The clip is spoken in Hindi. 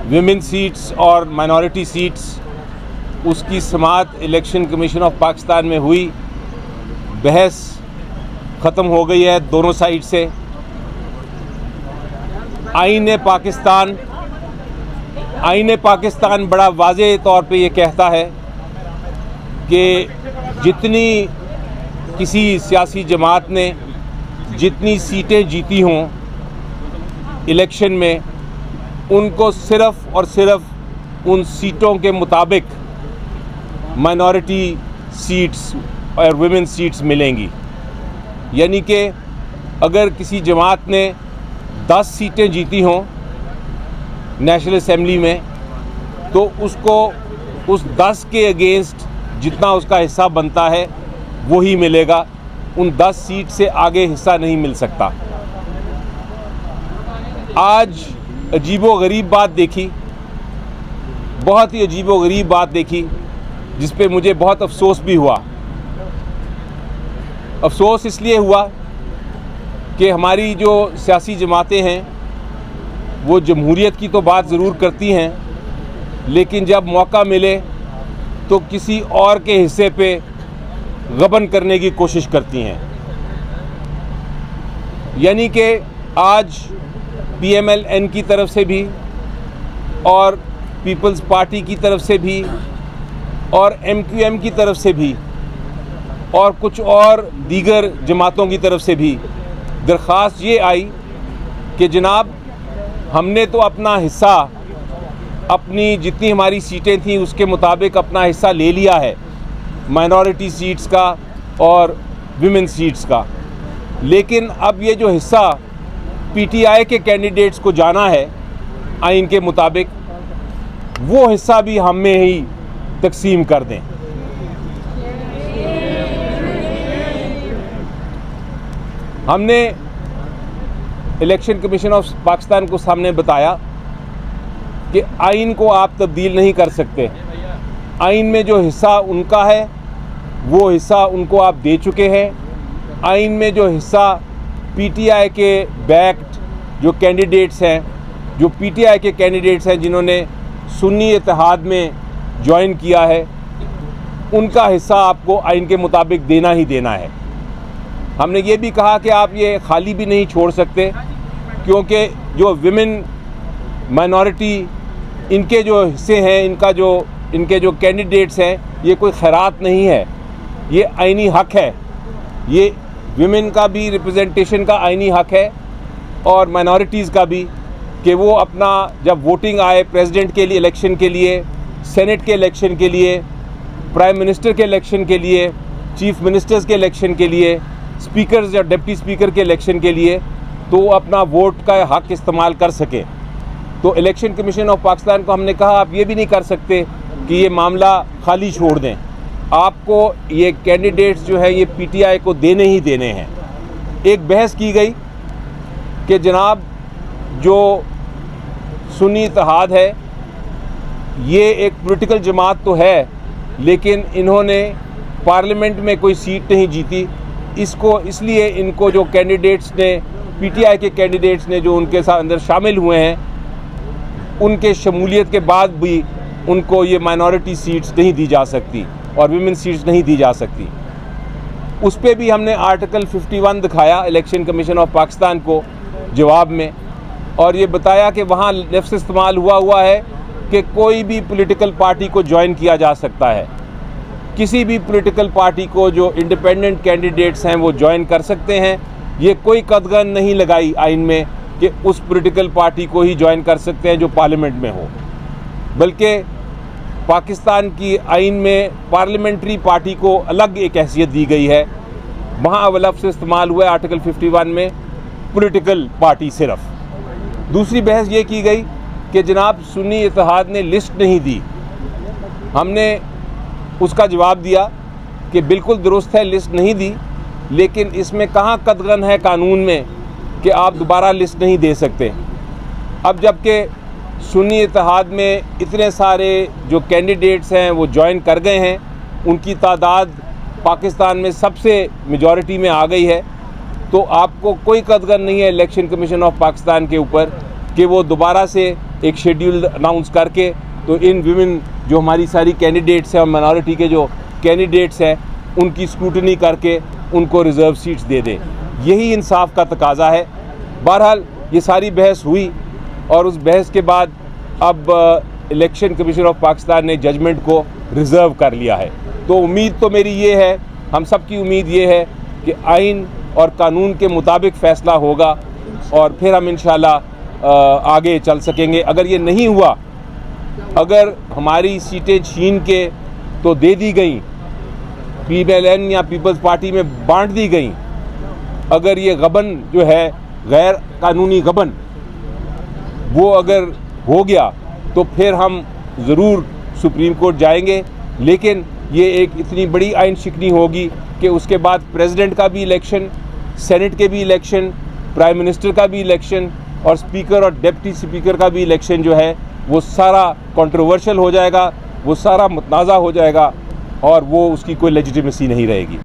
विमेन सीट्स और माइनॉरिटी सीट्स उसकी समाअत इलेक्शन कमीशन ऑफ पाकिस्तान में हुई। बहस ख़त्म हो गई है दोनों साइड से। आईन पाकिस्तान बड़ा वाज़ेह तौर पे ये कहता है कि जितनी किसी सियासी जमात ने जितनी सीटें जीती हों इलेक्शन में, उनको सिर्फ़ और सिर्फ उन सीटों के मुताबिक माइनॉरिटी सीट्स और वुमेन सीट्स मिलेंगी। यानी कि अगर किसी जमात ने 10 सीटें जीती हों नेशनल असेंबली में, तो उसको उस 10 के अगेंस्ट जितना उसका हिस्सा बनता है वही मिलेगा। उन 10 सीट से आगे हिस्सा नहीं मिल सकता। आज अजीबोगरीब बात देखी, बहुत ही अजीबोगरीब बात देखी, जिस पे मुझे बहुत अफसोस भी हुआ। अफसोस इसलिए हुआ कि हमारी जो सियासी जमातें हैं वो जमहूरियत की तो बात ज़रूर करती हैं, लेकिन जब मौका मिले तो किसी और के हिस्से पे गबन करने की कोशिश करती हैं। यानी कि आज PMLN की तरफ से भी और पीपल्स पार्टी की तरफ से भी और MQM की तरफ से भी और कुछ और दीगर जमातों की तरफ से भी दरख्वास्त ये आई कि जनाब, हमने तो अपना हिस्सा, अपनी जितनी हमारी सीटें थीं उसके मुताबिक अपना हिस्सा ले लिया है, माइनॉरिटी सीट्स का और विमेन सीट्स का, लेकिन अब ये जो हिस्सा PTI के कैंडिडेट्स को जाना है आइन के मुताबिक, वो हिस्सा भी हमें ही तकसीम कर दें। हमने इलेक्शन कमीशन ऑफ पाकिस्तान को सामने बताया कि आइन को आप तब्दील नहीं कर सकते। आइन में जो हिस्सा उनका है वो हिस्सा उनको आप दे चुके हैं। आइन में जो हिस्सा PTI के बैक्ड जो कैंडिडेट्स हैं, जो PTI के कैंडिडेट्स हैं जिन्होंने सुन्नी इत्तेहाद में ज्वाइन किया है, उनका हिस्सा आपको आइन के मुताबिक देना ही देना है। हमने ये भी कहा कि आप ये खाली भी नहीं छोड़ सकते, क्योंकि जो विमेन माइनॉरिटी इनके जो हिस्से हैं, इनके जो कैंडिडेट्स हैं, ये कोई खैरात नहीं है, ये आइनी हक है। ये विमेन का भी रिप्रेजेंटेशन का आइनी हक है और माइनॉरिटीज़ का भी, कि वो अपना जब वोटिंग आए प्रेसिडेंट के लिए इलेक्शन के लिए, सेनेट के इलेक्शन के लिए, प्राइम मिनिस्टर के इलेक्शन के लिए, चीफ मिनिस्टर्स के इलेक्शन के लिए, स्पीकर्स या डिप्टी स्पीकर के इलेक्शन के लिए, तो वो अपना वोट का हक इस्तेमाल कर सके। तो इलेक्शन कमीशन ऑफ पाकिस्तान को हमने कहा आप ये भी नहीं कर सकते कि ये मामला खाली छोड़ दें, आपको ये कैंडिडेट्स जो है ये PTI को देने ही देने हैं। एक बहस की गई कि जनाब, जो सुन्नी इत्तेहाद है ये एक पॉलिटिकल जमात तो है, लेकिन इन्होंने पार्लियामेंट में कोई सीट नहीं जीती, इसलिए इनको जो कैंडिडेट्स ने, PTI के कैंडिडेट्स ने जो उनके साथ अंदर शामिल हुए हैं, उनके शमूलियत के बाद भी उनको ये माइनॉरिटी सीट्स नहीं दी जा सकती और विमेन सीट्स नहीं दी जा सकती। उस पर भी हमने आर्टिकल 51 दिखाया इलेक्शन कमीशन ऑफ पाकिस्तान को जवाब में, और ये बताया कि वहाँ लफ्ज़ इस्तेमाल हुआ है कि कोई भी पॉलिटिकल पार्टी को ज्वाइन किया जा सकता है। किसी भी पॉलिटिकल पार्टी को जो इंडिपेंडेंट कैंडिडेट्स हैं वो ज्वाइन कर सकते हैं। ये कोई कदगन नहीं लगाई आइन में कि उस पॉलिटिकल पार्टी को ही ज्वाइन कर सकते हैं जो पार्लियामेंट में हो, बल्कि पाकिस्तान की आइन में पार्लियामेंट्री पार्टी को अलग एक हैसियत दी गई है। वहाँ लफ्ज़ इस्तेमाल हुआ है आर्टिकल 51 में पॉलिटिकल पार्टी सिर्फ। दूसरी बहस ये की गई कि जनाब, सुन्नी इत्तेहाद ने लिस्ट नहीं दी। हमने उसका जवाब दिया कि बिल्कुल दुरुस्त है, लिस्ट नहीं दी, लेकिन इसमें कहाँ कदगन है कानून में कि आप दोबारा लिस्ट नहीं दे सकते। अब जबकि सुन्नी इत्तेहाद में इतने सारे जो कैंडिडेट्स हैं वो ज्वाइन कर गए हैं, उनकी तादाद पाकिस्तान में सबसे मेजॉरिटी में आ गई है, तो आपको कोई कदगन नहीं है इलेक्शन कमीशन ऑफ पाकिस्तान के ऊपर कि वो दोबारा से एक शेड्यूल अनाउंस करके तो इन विमेन जो हमारी सारी कैंडिडेट्स हैं और माइनॉरिटी के जो कैंडिडेट्स हैं उनकी स्क्रूटनी करके उनको रिज़र्व सीट्स दे दें। यही इंसाफ का तकाजा है। बहरहाल ये सारी बहस हुई और उस बहस के बाद अब इलेक्शन कमीशन ऑफ पाकिस्तान ने जजमेंट को रिज़र्व कर लिया है। तो उम्मीद तो मेरी ये है, हम सब की उम्मीद ये है कि आइन और कानून के मुताबिक फ़ैसला होगा और फिर हम इंशाल्लाह आगे चल सकेंगे। अगर ये नहीं हुआ, अगर हमारी सीटें छीन के तो दे दी गई, PMLN या पीपल्स पार्टी में बांट दी गई, अगर ये गबन जो है गैर कानूनी गबन वो अगर हो गया तो फिर हम ज़रूर सुप्रीम कोर्ट जाएंगे। लेकिन ये एक इतनी बड़ी आइन शिकनी होगी कि उसके बाद प्रेसिडेंट का भी इलेक्शन, सेनेट के भी इलेक्शन, प्राइम मिनिस्टर का भी इलेक्शन और स्पीकर और डिप्टी स्पीकर का भी इलेक्शन जो है वो सारा कंट्रोवर्शियल हो जाएगा, वो सारा मुतनाज़ा हो जाएगा और वो उसकी कोई लेजिटिमेसी नहीं रहेगी।